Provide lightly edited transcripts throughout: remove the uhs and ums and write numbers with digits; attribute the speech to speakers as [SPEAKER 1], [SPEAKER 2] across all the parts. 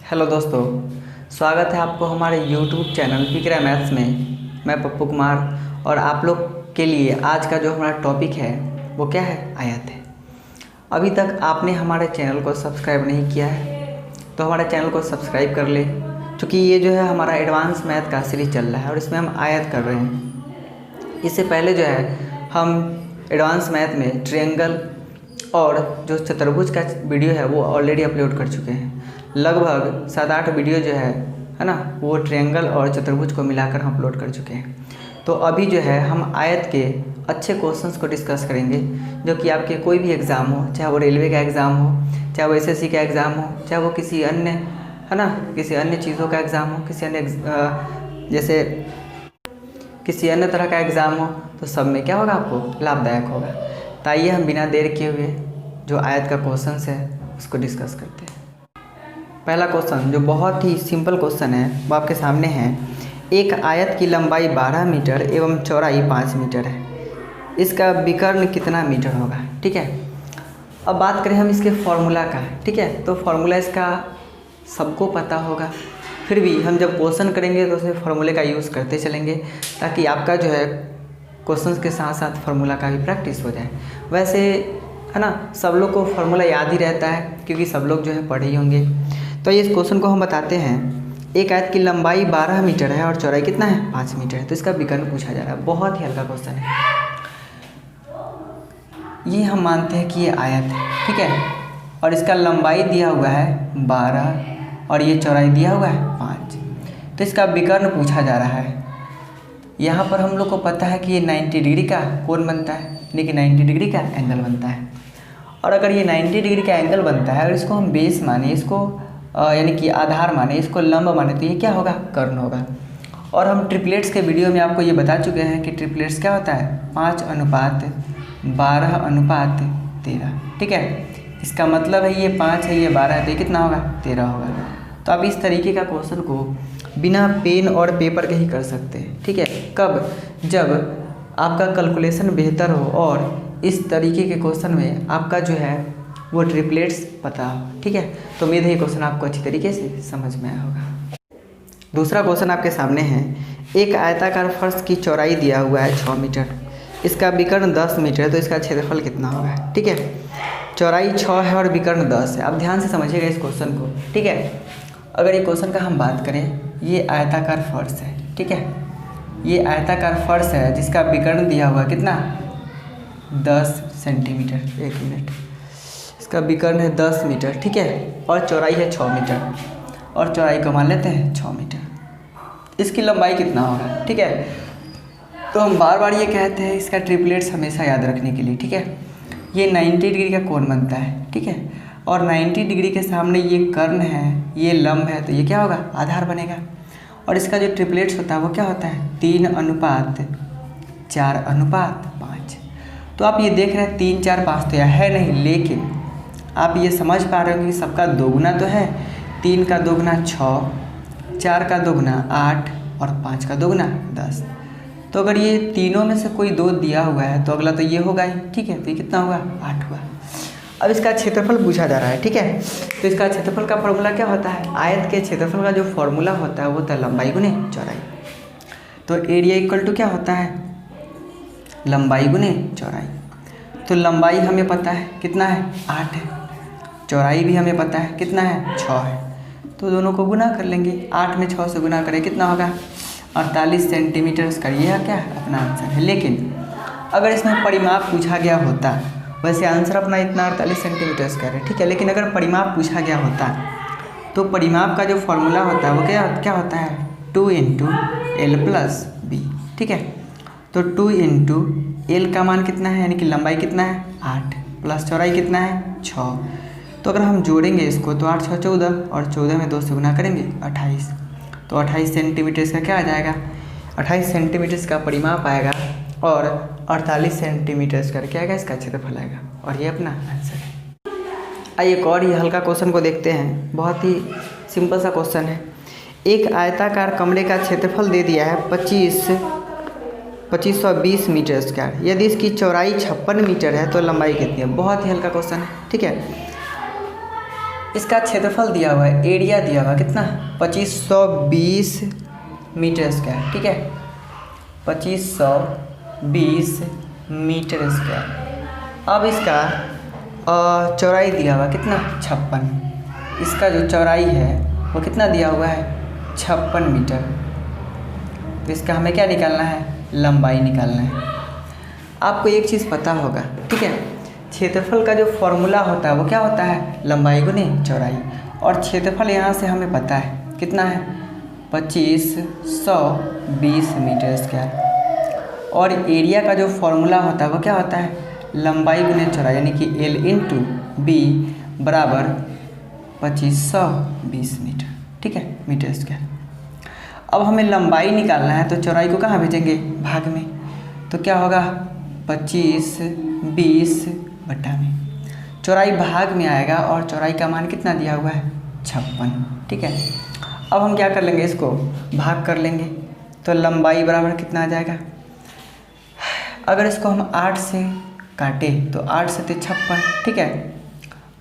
[SPEAKER 1] Hello दोस्तों, स्वागत है आपको हमारे YouTube चैनल विक्रा मैथ्स में। मैं पप्पू कुमार और आप लोग के लिए आज का जो हमारा टॉपिक है वो क्या है, आयत है। अभी तक आपने हमारे चैनल को सब्सक्राइब नहीं किया है तो हमारे चैनल को सब्सक्राइब कर ले, क्योंकि ये जो है हमारा एडवांस मैथ का सीरीज चल रहा है और इसमें हम आयत कर रहे हैं। इससे पहले जो है हम एडवांस मैथ में ट्रायंगल और जो चतुर्भुज का वीडियो है वो ऑलरेडी अपलोड कर चुके हैं। लगभग 7-8 वीडियो जो है ना, वो ट्रायंगल और चतुर्भुज को मिलाकर हम अपलोड कर चुके हैं। तो अभी जो है हम आयत के अच्छे क्वेश्चंस को डिस्कस करेंगे, जो कि आपके कोई भी एग्ज़ाम हो, चाहे वो रेलवे का एग्ज़ाम हो, चाहे वो एसएससी का एग्ज़ाम हो, चाहे वो किसी अन्य है ना किसी अन्य चीज़ों का एग्ज़ाम हो, किसी अन्य जैसे किसी अन्य तरह का एग्ज़ाम हो, तो सब में क्या होगा, आपको लाभदायक होगा। तो आइए हम बिना देर किए हुए जो आयत का क्वेश्चन है उसको डिस्कस करते हैं। पहला क्वेश्चन जो बहुत ही सिंपल क्वेश्चन है वो आपके सामने है। एक आयत की लंबाई 12 मीटर एवं चौड़ाई 5 मीटर है, इसका विकर्ण कितना मीटर होगा। ठीक है, अब बात करें हम इसके फॉर्मूला का। ठीक है, तो फॉर्मूला इसका सबको पता होगा, फिर भी हम जब क्वेश्चन करेंगे तो उसमें फार्मूले का यूज़ करते चलेंगे, ताकि आपका जो है क्वेश्चंस के साथ साथ फार्मूला का भी प्रैक्टिस हो जाए। वैसे है ना, सब लोग को फार्मूला याद ही रहता है, क्योंकि सब लोग जो है पढ़े ही होंगे। तो इस क्वेश्चन को हम बताते हैं। एक आयत की लंबाई 12 मीटर है और चौड़ाई कितना है, 5 मीटर है, तो इसका विकर्ण पूछा जा रहा है। बहुत ही हल्का क्वेश्चन है ये। हम मानते हैं कि ये आयत है, ठीक है, और इसका लंबाई दिया हुआ है 12 और ये चौड़ाई दिया हुआ है 5, तो इसका विकर्ण पूछा जा रहा है। यहाँ पर हम लोग को पता है कि ये 90 डिग्री का कोण बनता है, यानी कि 90 डिग्री का एंगल बनता है। और अगर ये 90 डिग्री का एंगल बनता है और इसको हम बेस माने, इसको यानी कि आधार माने, इसको लंब माने, तो ये क्या होगा, कर्ण होगा। और हम ट्रिपलेट्स के वीडियो में आपको ये बता चुके हैं कि ट्रिपलेट्स क्या होता है, 5:12:13। ठीक है, इसका मतलब है ये 5 है, ये 12 है, तो ये कितना होगा, 13 होगा। तो आप इस तरीके का क्वेश्चन को बिना पेन और पेपर के ही कर सकते हैं। ठीक है, कब, जब आपका कैलकुलेशन बेहतर हो और इस तरीके के क्वेश्चन में आपका जो है वो ट्रिपलेट्स पता हो। ठीक है, तो उम्मीद है ये क्वेश्चन आपको अच्छी तरीके से समझ में आया होगा। दूसरा क्वेश्चन आपके सामने है। एक आयताकार फर्श की चौड़ाई दिया हुआ है 6 मीटर, इसका विकर्ण 10 मीटर है, तो इसका क्षेत्रफल कितना होगा। ठीक है, चौड़ाई 6 है और विकर्ण 10 है। आप ध्यान से समझिएगा इस क्वेश्चन को। ठीक है, अगर ये क्वेश्चन का हम बात करें, ये आयताकार फर्श है। ठीक है, ये आयताकार फर्श है जिसका विकर्ण दिया हुआ कितना, 10 सेंटीमीटर। 1 मिनट, इसका विकर्ण है 10 मीटर। ठीक है, और चौड़ाई है 6 मीटर, और चौड़ाई को मान लेते हैं 6 मीटर। इसकी लंबाई कितना होगा। ठीक है, तो हम बार बार ये कहते हैं इसका ट्रिपलेट्स हमेशा याद रखने के लिए। ठीक है, ये 90 डिग्री का कोण बनता है। ठीक है, और 90 डिग्री के सामने ये कर्ण है, ये लंब है, तो ये क्या होगा, आधार बनेगा। और इसका जो ट्रिपलेट्स होता है वो क्या होता है, 3:4:5। तो आप ये देख रहे हैं 3, 4, 5 तो यह है नहीं, लेकिन आप ये समझ पा रहे हो कि सबका दोगुना तो है। 3 का दोगुना 6, 4 का दोगुना 8 और 5 का दोगुना 10। तो अगर ये तीनों में से कोई 2 दिया हुआ है तो अगला तो ये होगा ही। ठीक है, तो ये कितना होगा, 8 हुआ। अब इसका क्षेत्रफल पूछा जा रहा है। ठीक है, तो इसका क्षेत्रफल का फॉर्मूला क्या होता है, आयत के क्षेत्रफल का जो फॉर्मूला होता है वो होता है लंबाई गुने चौड़ाई। तो एरिया इक्वल टू क्या होता है, लंबाई गुने चौड़ाई। तो लंबाई हमें पता है कितना है, 8 है, चौड़ाई भी हमें पता है कितना है, 6 है, तो दोनों को गुना कर लेंगे। 8 में 6 से गुना करें कितना होगा, 48 सेंटीमीटर का ये क्या अपना आंसर है। लेकिन अगर इसमें परिमाप पूछा गया होता, वैसे आंसर अपना इतना 48 सेंटीमीटर स्क्वायर है। ठीक है, लेकिन अगर परिमाप पूछा गया होता तो परिमाप का जो फॉर्मूला होता है वो क्या होता है, 2 × L+B। ठीक है, तो 2 × L का मान कितना है, यानी कि लंबाई कितना है, 8 प्लस चौड़ाई कितना है, 6। तो अगर हम जोड़ेंगे इसको तो 8 × 6 = 14, और 14 में 2 से गुना करेंगे 28, तो 28 सेंटीमीटर का क्या आ जाएगा, 28 सेंटीमीटर का परिमाप आएगा और 48 सेंटीमीटर का क्या आएगा, इसका क्षेत्रफल आएगा, और ये अपना आंसर है। आइए एक और ही हल्का क्वेश्चन को देखते हैं। बहुत ही सिंपल सा क्वेश्चन है। एक आयताकार कमरे का क्षेत्रफल दे दिया है 2520 मीटर स्क्वायर, यदि इसकी चौड़ाई 56 मीटर है तो लंबाई कितनी है। बहुत ही हल्का क्वेश्चन है। ठीक है, इसका क्षेत्रफल दिया हुआ है, एरिया दिया हुआ है कितना, 2520 मीटर स्क्वायर, ठीक है, 2520 मीटर स्क्वायर। अब इसका चौड़ाई दिया हुआ कितना, 56। इसका जो चौड़ाई है वो कितना दिया हुआ है, 56 मीटर। तो इसका हमें क्या निकालना है, लंबाई निकालना है। आपको एक चीज़ पता होगा, ठीक है, क्षेत्रफल का जो फॉर्मूला होता है वो क्या होता है, लंबाई गुने चौड़ाई। और क्षेत्रफल यहाँ से हमें पता है कितना है, 2520 मीटर स्क्वायर। और एरिया का जो फॉर्मूला होता है वो क्या होता है, लंबाई गुने चौड़ाई, यानी कि L इंटू बी बराबर 2520 मीटर, ठीक है, मीटर स्क्वायर। अब हमें लंबाई निकालना है तो चौड़ाई को कहाँ भेजेंगे, भाग में। तो क्या होगा, 2520 बटा में, चौड़ाई भाग में आएगा और चौड़ाई का मान कितना दिया हुआ है, 56, ठीक है। अब हम क्या कर लेंगे, इसको भाग कर लेंगे तो लंबाई बराबर कितना आ जाएगा। अगर इसको हम 8 से काटे तो 8 से 56, ठीक है,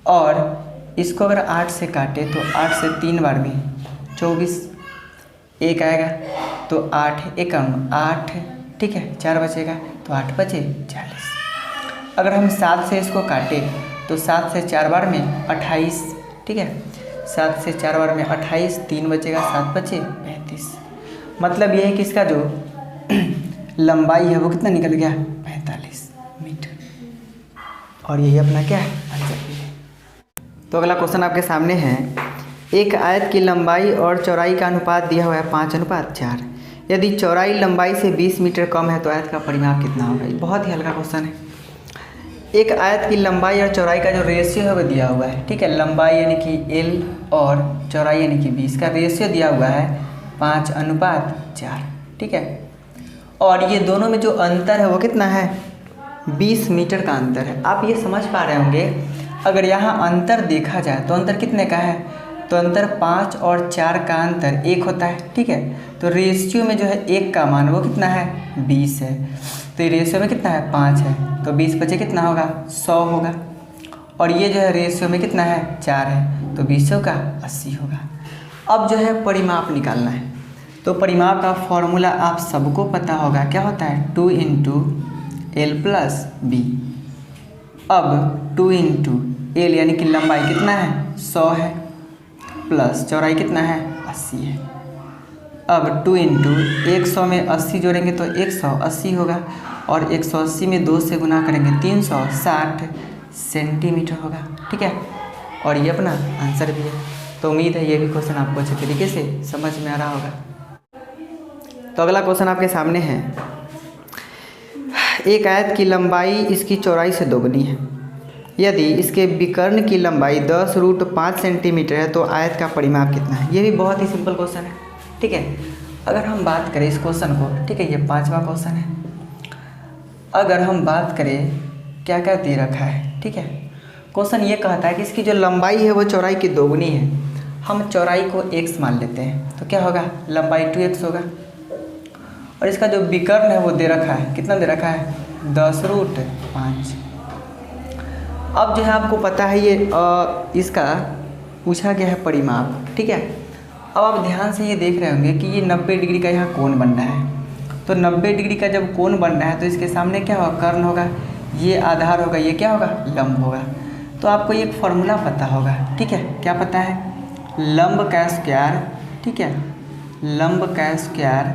[SPEAKER 1] और इसको अगर 8 से काटे तो 8 से 3 बार में 24, एक आएगा तो 8 एकम 8, ठीक है, 4 बचेगा तो 8 बचे 40। अगर हम 7 से इसको काटे तो 7 से 4 बार में 28, ठीक है, 7 से 4 बार में 28, 3 बचेगा, 7 बचे 35। मतलब ये है कि इसका जो लंबाई है वो कितना निकल गया, 45 मीटर। और यही अपना क्या है, आंसर भी है। तो अगला क्वेश्चन आपके सामने है, एक आयत की लंबाई और चौड़ाई का अनुपात दिया हुआ है 5:4। यदि चौड़ाई लंबाई से 20 मीटर कम है तो आयत का परिमाप कितना होगा। ये बहुत ही हल्का क्वेश्चन है। एक आयत की लंबाई और चौड़ाई का जो रेशियो है वो दिया हुआ है, ठीक है, लंबाई यानी कि L और चौड़ाई यानी कि 20 का रेशियो दिया हुआ है 5:4, ठीक है। और ये दोनों में जो अंतर है वो कितना है, 20 मीटर का अंतर है। आप ये समझ पा रहे होंगे, अगर यहाँ अंतर देखा जाए तो अंतर कितने का है, तो अंतर 5 और 4 का अंतर 1 होता है, ठीक है। तो रेशियो में जो है 1 का मान वो कितना है, 20 है। तो ये रेशियो में कितना है, 5 है, तो 20 बचे कितना होगा, 100 होगा। और ये जो है रेशियो में कितना है, 4 है, तो 20 का 80 होगा। अब जो है परिमाप निकालना है, तो परिमाप का फॉर्मूला आप सबको पता होगा, क्या होता है, 2 इंटू L प्लस बी। अब 2 इंटू L यानी कि लंबाई कितना है, 100 है, प्लस चौड़ाई कितना है, 80 है। अब 2 इंटू 100 में 80 जोड़ेंगे तो 180 होगा, और 180 में 2 से गुना करेंगे 360 सेंटीमीटर होगा, ठीक है। और ये अपना आंसर भी है। तो उम्मीद है ये भी क्वेश्चन आपको अच्छे तरीके से समझ में आ रहा होगा। तो अगला क्वेश्चन आपके सामने है, एक आयत की लंबाई इसकी चौड़ाई से दोगुनी है। यदि इसके विकर्ण की लंबाई 10√5 सेंटीमीटर है तो आयत का परिमाप कितना है। ये भी बहुत ही सिंपल क्वेश्चन है, ठीक है। अगर हम बात करें इस क्वेश्चन को, ठीक है, ये 5वां क्वेश्चन है। अगर हम बात करें क्या क्या दे रखा है, ठीक है, क्वेश्चन ये कहता है कि इसकी जो लंबाई है वो चौड़ाई की दोगुनी है। हम चौड़ाई को x मान लेते हैं तो क्या होगा, लंबाई 2x होगा। और इसका जो विकर्ण है वो दे रखा है, कितना दे रखा है, 10√5। अब जो है आपको पता है ये इसका पूछा गया है परिमाप, ठीक है। अब आप ध्यान से ये देख रहे होंगे कि ये 90 डिग्री का यहाँ कोण बन रहा है। तो 90 डिग्री का जब कोण बन रहा है तो इसके सामने क्या होगा, कर्ण होगा, ये आधार होगा, ये क्या होगा, लंब होगा। तो आपको एक फॉर्मूला पता होगा, ठीक है, क्या पता है, लंब का स्क्वायर, ठीक है, लंब का स्क्वायर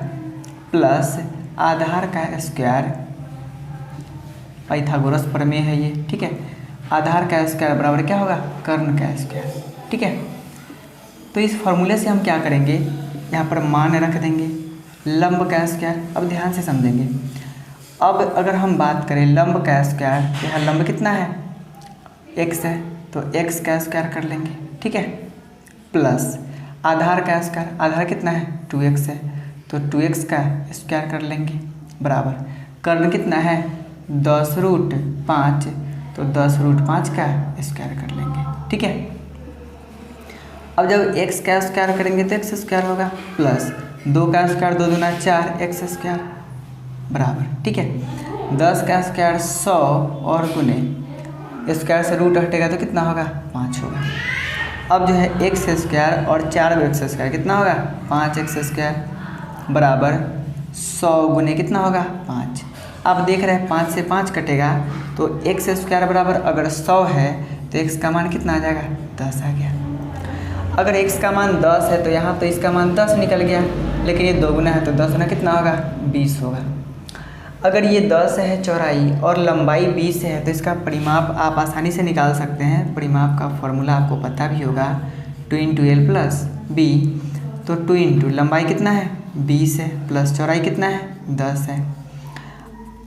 [SPEAKER 1] प्लस आधार का स्क्वायर, पाइथागोरस प्रमेय है ये, ठीक है। आधार का स्क्वायर बराबर क्या होगा, कर्ण का स्क्वायर, ठीक है। तो इस फॉर्मूले से हम क्या करेंगे, यहाँ पर मान रख देंगे, लंब का स्क्वायर। अब ध्यान से समझेंगे। अब अगर हम बात करें लंब का स्क्वायर, यहाँ लंब कितना है, x है, तो x का स्क्वायर कर लेंगे, ठीक है, प्लस आधार का स्क्वायर, आधार कितना है, 2x है, तो 2x का स्क्वायर कर लेंगे, बराबर कर्ण कितना है, 10√5, तो 10√5 का स्क्वायर कर लेंगे, ठीक है। अब जब x का स्क्वायर करेंगे तो x स्क्वायर होगा, प्लस 2 का स्क्वायर 2 दूना 4, x स्क्वायर बराबर, ठीक है, 10 का स्क्वायर 100 और गुने स्क्वायर से रूट हटेगा तो कितना होगा, 5 होगा। अब जो है एक्स स्क्वायर और 4x² कितना होगा 5x² बराबर 100 गुने कितना होगा 5। अब देख रहे हैं 5 से 5 कटेगा तो x² बराबर अगर 100 है तो x का मान कितना आ जाएगा 10 आ गया। अगर x का मान 10 है तो यहाँ तो इसका मान 10 निकल गया, लेकिन ये 2 गुना है तो 10 गुना कितना होगा 20 होगा। अगर ये 10 है चौड़ाई और लंबाई 20 है तो इसका परिमाप आप आसानी से निकाल सकते हैं। परिमाप का फॉर्मूला आपको पता भी होगा 2 × L + B। तो 2 × लंबाई कितना है 20 है प्लस चौड़ाई कितना है 10 है,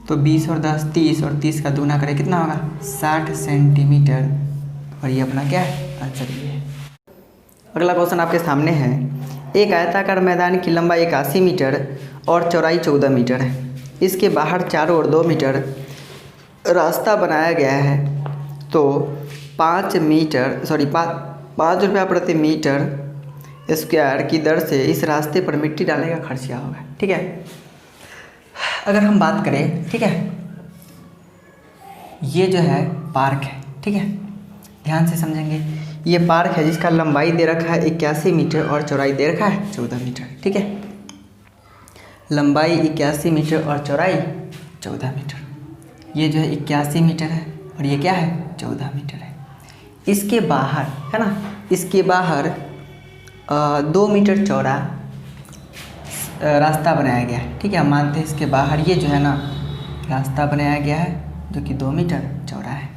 [SPEAKER 1] तो 20 और 10 30 और 30 का दूना करें कितना होगा 60 सेंटीमीटर। और ये अपना क्या है आंसर ये है। अगला क्वेश्चन आपके सामने है। एक आयताकार मैदान की लंबाई 81 मीटर और चौड़ाई 14 मीटर है। इसके बाहर चारों ओर 2 मीटर रास्ता बनाया गया है, तो 5 रुपया प्रति मीटर स्क्वायर की दर से इस रास्ते पर मिट्टी डालने का खर्च क्या होगा। ठीक है, अगर हम बात करें, ठीक है, ये जो है पार्क है, ठीक है, ध्यान से समझेंगे। ये पार्क है जिसका लंबाई दे रखा है 81 मीटर और चौड़ाई दे रखा है 14 मीटर। ठीक है, लंबाई 81 मीटर और चौड़ाई 14 मीटर। ये जो है 81 मीटर है और ये क्या है 14 मीटर है। इसके बाहर है ना, इसके बाहर 2 मीटर चौड़ा रास्ता बनाया गया है। ठीक है, हम मानते हैं इसके बाहर ये जो है ना रास्ता बनाया गया है जो कि 2 मीटर चौड़ा है।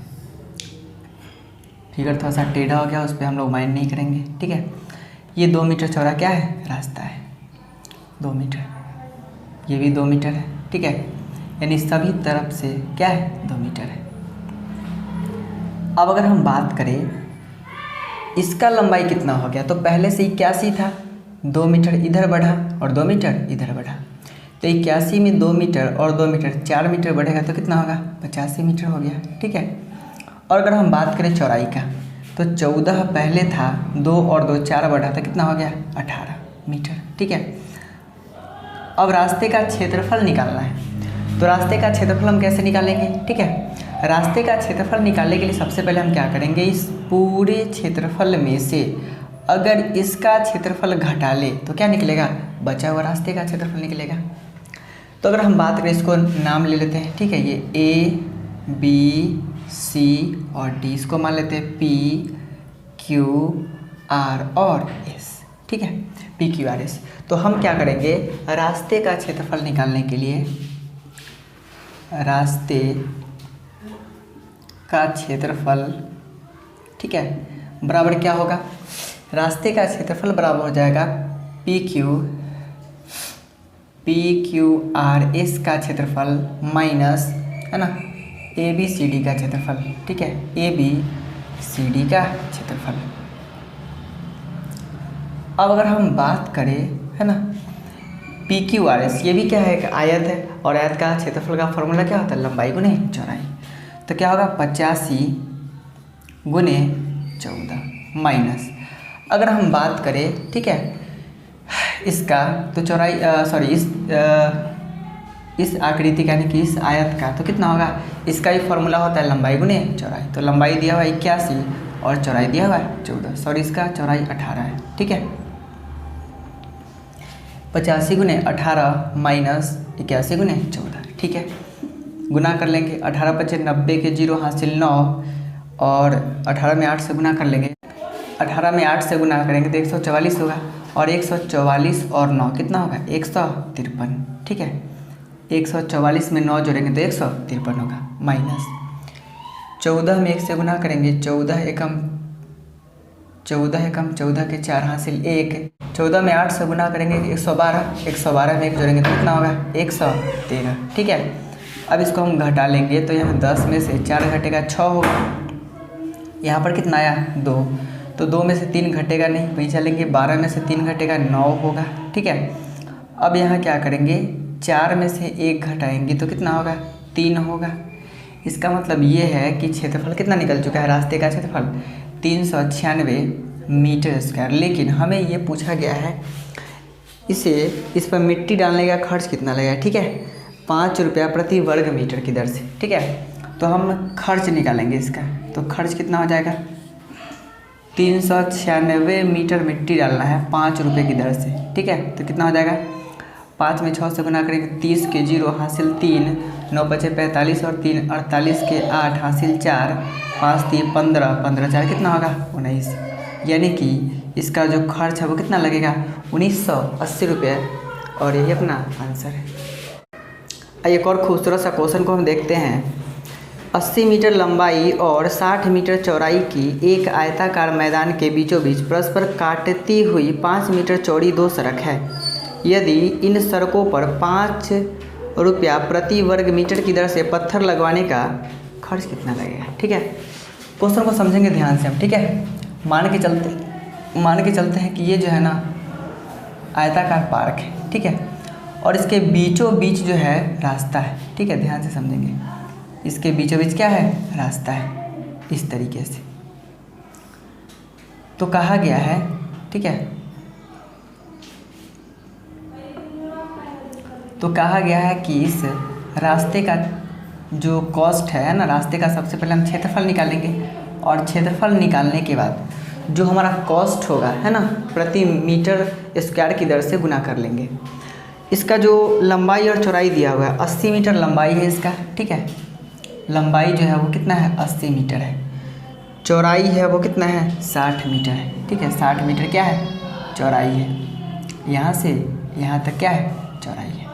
[SPEAKER 1] फिगर थोड़ा सा टेढ़ा हो गया, उस पर हम लोग माइंड नहीं करेंगे। ठीक है, ये 2 मीटर चौड़ा क्या है रास्ता है 2 मीटर, ये भी 2 मीटर है। ठीक है, यानी सभी तरफ से क्या है 2 मीटर है। अब अगर हम बात करें इसका लंबाई कितना हो गया, तो पहले से 81 था, 2 मीटर इधर बढ़ा और 2 मीटर इधर बढ़ा, तो 81 में 2 मीटर और 2 मीटर 4 मीटर बढ़ेगा तो कितना होगा 85 मीटर हो गया। ठीक है, और अगर हम बात करें चौड़ाई का, तो 14 पहले था, 2 और 2 4 बढ़ा तो कितना हो गया 18 मीटर। ठीक है, अब रास्ते का क्षेत्रफल निकालना है, तो रास्ते का क्षेत्रफल हम कैसे निकालेंगे। ठीक है, रास्ते का क्षेत्रफल निकालने के लिए सबसे पहले हम क्या करेंगे, इस पूरे क्षेत्रफल में से अगर इसका क्षेत्रफल घटा ले तो क्या निकलेगा बचा हुआ रास्ते का क्षेत्रफल निकलेगा। तो अगर हम बात करें, इसको नाम ले लेते हैं। ठीक है, ये A B C और D, इसको मान लेते हैं P Q R और S। ठीक है, P Q R S। तो हम क्या करेंगे, रास्ते का क्षेत्रफल निकालने के लिए रास्ते का क्षेत्रफल, ठीक है, बराबर क्या होगा, रास्ते का क्षेत्रफल बराबर हो जाएगा PQRS का क्षेत्रफल माइनस है ना ABCD का क्षेत्रफल। ठीक है, ABCD का क्षेत्रफल। अब अगर हम बात करें है ना PQRS, ये भी क्या है एक आयत है और आयत का क्षेत्रफल का फॉर्मूला क्या होता है लंबाई गुने चौड़ाई। तो क्या होगा 85 गुने 14 माइनस, अगर हम बात करें ठीक है इसका, तो चौड़ाई इस आकृति का यानी कि इस आयत का, तो कितना होगा, इसका ही फॉर्मूला होता है लंबाई गुने चौड़ाई। तो लंबाई दिया हुआ है 81 और चौड़ाई दिया हुआ है 14, इसका चौड़ाई 18 है। ठीक है, 85 गुने 18 माइनस 81 गुने 14। ठीक है, गुना कर लेंगे, 18 × 5 90 के 0 हासिल 9 और 18 में 8 से गुना कर लेंगे, 18 में 8 से गुना करेंगे तो 144 होगा और 144 और 9 कितना होगा 153। ठीक है, 144 में 9 जोड़ेंगे तो 153 होगा माइनस 14 में 1 से गुना करेंगे, 14 एकम 14 के 4 हासिल 1, 14 में 8 से गुना करेंगे 112 में 1 जोड़ेंगे तो कितना होगा 113। ठीक है, अब इसको हम घटा लेंगे तो यहाँ 10 में से 4 घटेगा 6 होगा, यहाँ पर कितना आया 2, तो 2 में से 3 घटेगा नहीं, वहीं चलेंगे, 12 में से 3 घटेगा 9 होगा। ठीक है, अब यहाँ क्या करेंगे 4 में से 1 घटाएंगे तो कितना होगा 3 होगा। इसका मतलब ये है कि क्षेत्रफल कितना निकल चुका है, रास्ते का क्षेत्रफल 396 मीटर स्क्वायर। लेकिन हमें ये पूछा गया है इस पर मिट्टी डालने का खर्च कितना लगेगा। ठीक है, 5 रुपया प्रति वर्ग मीटर की दर से। ठीक है, तो हम खर्च निकालेंगे इसका, तो खर्च कितना हो जाएगा 396 मीटर मिट्टी डालना है 5 रुपये की दर से। ठीक है, तो कितना हो जाएगा, 5 में 6 से गुना करेंगे 30 के 0 हासिल 3, 9 बचे 45 और 3 48 के 8 हासिल 4, 5 3 15, 15 4 कितना होगा 19। यानी कि इसका जो खर्च है वो कितना लगेगा 1980 रुपये, और यही अपना आंसर है। एक और खूबसूरत सा क्वेश्चन को हम देखते हैं। 80 मीटर लंबाई और 60 मीटर चौड़ाई की एक आयताकार मैदान के बीचों बीच परस्पर काटती हुई 5 मीटर चौड़ी 2 सड़क है। यदि इन सड़कों पर 5 रुपया प्रति वर्ग मीटर की दर से पत्थर लगवाने का खर्च कितना लगेगा। ठीक है, क्वेश्चन को समझेंगे ध्यान से हम। ठीक है, मान के चलते हैं कि ये जो है ना आयताकार पार्क है। ठीक है, और इसके बीचों बीच जो है रास्ता है। ठीक है, ध्यान से समझेंगे, इसके बीचों बीच क्या है, रास्ता है इस तरीके से। तो कहा गया है, ठीक है, तो कहा गया है कि इस रास्ते का जो कॉस्ट है ना, रास्ते का सबसे पहले हम क्षेत्रफल निकालेंगे, और क्षेत्रफल निकालने के बाद जो हमारा कॉस्ट होगा है ना, प्रति मीटर स्क्वायर की दर से गुना कर लेंगे। इसका जो लंबाई और चौड़ाई दिया हुआ है 80 मीटर लंबाई है इसका। ठीक है, लंबाई जो है वो कितना है 80 मीटर है, चौड़ाई है वो कितना है 60 मीटर है। ठीक है, 60 मीटर क्या है, चौड़ाई है। यहाँ से यहाँ तक क्या है, चौड़ाई है।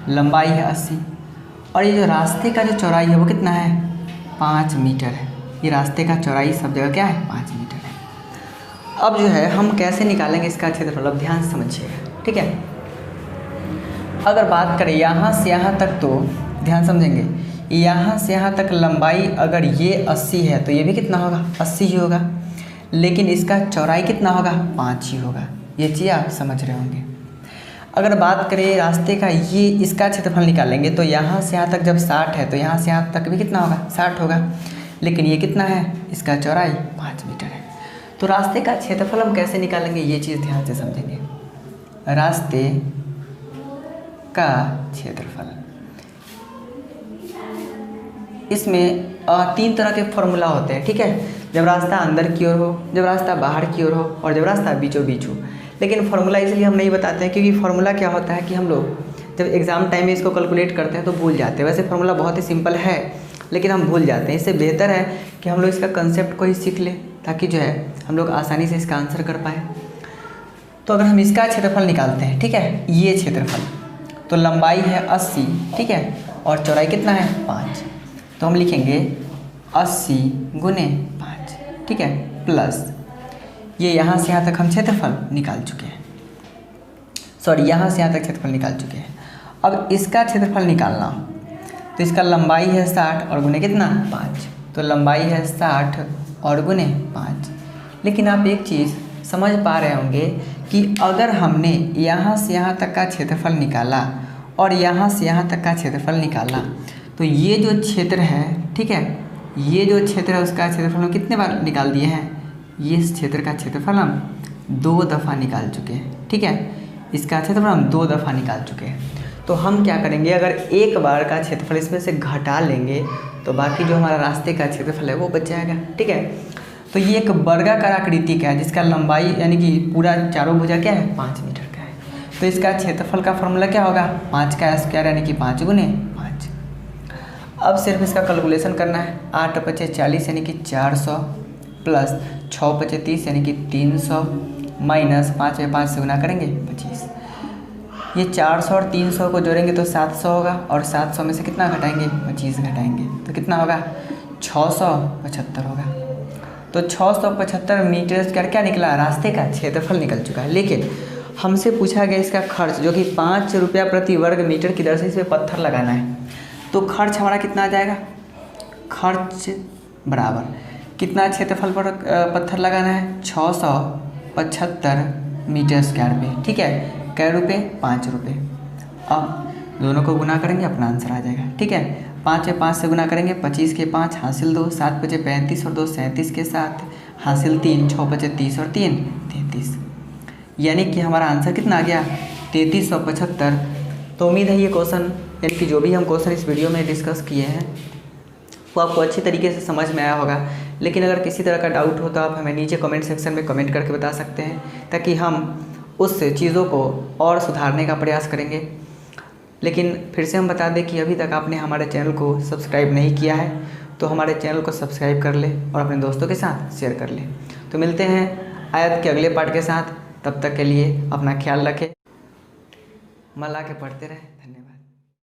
[SPEAKER 1] लंबाई है 80, और ये जो रास्ते का जो चौड़ाई है वो कितना है 5 मीटर है। ये रास्ते का चौड़ाई सब जगह क्या है 5 मीटर है। अब जो है हम कैसे निकालेंगे इसका क्षेत्रफल, अब ध्यान से समझिएगा। ठीक है, अगर बात करें यहाँ से यहाँ तक, तो ध्यान समझेंगे, यहाँ से यहाँ तक लंबाई अगर ये 80 है तो ये भी कितना होगा 80 ही होगा, लेकिन इसका चौड़ाई कितना होगा 5 ही होगा। ये चीज़ आप समझ रहे होंगे। अगर बात करें रास्ते का, ये इसका क्षेत्रफल निकालेंगे तो यहाँ से यहाँ तक जब 60 है तो यहाँ से यहाँ तक भी कितना होगा 60 होगा, लेकिन ये कितना है, इसका चौड़ाई 5 मीटर है। तो रास्ते का क्षेत्रफल हम कैसे निकालेंगे, ये चीज़ ध्यान से समझेंगे। रास्ते का क्षेत्रफल, इसमें 3 तरह के फॉर्मूला होते हैं। ठीक है, जब रास्ता अंदर की ओर हो, जब रास्ता बाहर की ओर हो, और जब रास्ता बीचों बीच हो। लेकिन फार्मूला इसलिए हम नहीं बताते हैं क्योंकि फार्मूला क्या होता है कि हम लोग जब एग्ज़ाम टाइम में इसको कैलकुलेट करते हैं तो भूल जाते हैं। वैसे फार्मूला बहुत ही सिंपल है, लेकिन हम भूल जाते हैं। इससे बेहतर है कि हम लोग इसका कंसेप्ट को ही सीख लें, ताकि जो है हम लोग आसानी से इसका आंसर कर पाए। तो अगर हम इसका क्षेत्रफल निकालते हैं, ठीक है, ये क्षेत्रफल, तो लंबाई है 80, ठीक है, और चौड़ाई कितना है 5, तो हम लिखेंगे 80 गुने 5, ठीक है, प्लस ये यहाँ से यहाँ तक हम क्षेत्रफल निकाल चुके हैं, सॉरी यहाँ से यहाँ तक क्षेत्रफल निकाल चुके हैं। अब इसका क्षेत्रफल निकालना हो तो इसका लंबाई है 60 और गुने कितना 5, तो लंबाई है 60 और गुने 5। लेकिन आप एक चीज़ समझ पा रहे होंगे कि अगर हमने यहाँ से यहाँ तक का क्षेत्रफल निकाला और यहाँ से यहाँ तक का क्षेत्रफल निकाला, तो ये जो क्षेत्र है, ठीक है, ये जो क्षेत्र है उसका क्षेत्रफल हम कितने बार निकाल दिए हैं, ये इस क्षेत्र का क्षेत्रफल हम 2 दफ़ा निकाल चुके हैं, ठीक है, इसका क्षेत्रफल हम 2 दफ़ा निकाल चुके हैं। तो हम क्या करेंगे, अगर एक बार का क्षेत्रफल इसमें से घटा लेंगे तो बाकी जो हमारा रास्ते का क्षेत्रफल है वो बच जाएगा, ठीक है। तो ये एक वर्गाकार आकृति का है जिसका लंबाई यानी कि पूरा चारों भुजा क्या है 5 मीटर का है। तो इसका क्षेत्रफल का फॉर्मूला क्या होगा 5 का स्क्वायर यानी कि 5 गुने 5। अब सिर्फ इसका कैलकुलेशन करना है। 8 × 40 यानी कि 400 प्लस 6 × 30 यानी कि 300 माइनस 5 में 5 से गुना करेंगे 25। ये 400 और 300 को जोड़ेंगे तो 700 होगा और 700 में से कितना घटाएंगे 25 घटाएंगे तो कितना होगा 675 होगा। तो 675 मीटर स्क्वायर क्या निकला, रास्ते का क्षेत्रफल निकल चुका है। लेकिन हमसे पूछा गया इसका खर्च जो कि 5 रुपया प्रति वर्ग मीटर की दर से इसमें पत्थर लगाना है। तो खर्च हमारा कितना आ जाएगा, खर्च बराबर कितना क्षेत्रफल पर पत्थर लगाना है 675 मीटर स्क्वायर पे, ठीक है, कै रुपये 5 रुपये। अब दोनों को गुना करेंगे अपना आंसर आ जाएगा, ठीक है। 5 में 5 से गुना करेंगे 25 के 5 हासिल 2, 7 × 35 और 2 37 के 7 हासिल 3, 6 × 30 और 3 33, यानी कि हमारा आंसर कितना आ गया 3375। तो उम्मीद है ये क्वेश्चन यानी कि जो भी हम क्वेश्चन इस वीडियो में डिस्कस किए हैं वो आपको अच्छी तरीके से समझ में आया होगा। लेकिन अगर किसी तरह का डाउट हो तो आप हमें नीचे कमेंट सेक्शन में कमेंट करके बता सकते हैं, ताकि हम उस चीज़ों को और सुधारने का प्रयास करेंगे। लेकिन फिर से हम बता दें कि अभी तक आपने हमारे चैनल को सब्सक्राइब नहीं किया है तो हमारे चैनल को सब्सक्राइब कर ले और अपने दोस्तों के साथ शेयर कर ले। तो मिलते हैं आयत के अगले पार्ट के साथ, तब तक के लिए अपना ख्याल रखें, मन ला के पढ़ते रहें। धन्यवाद।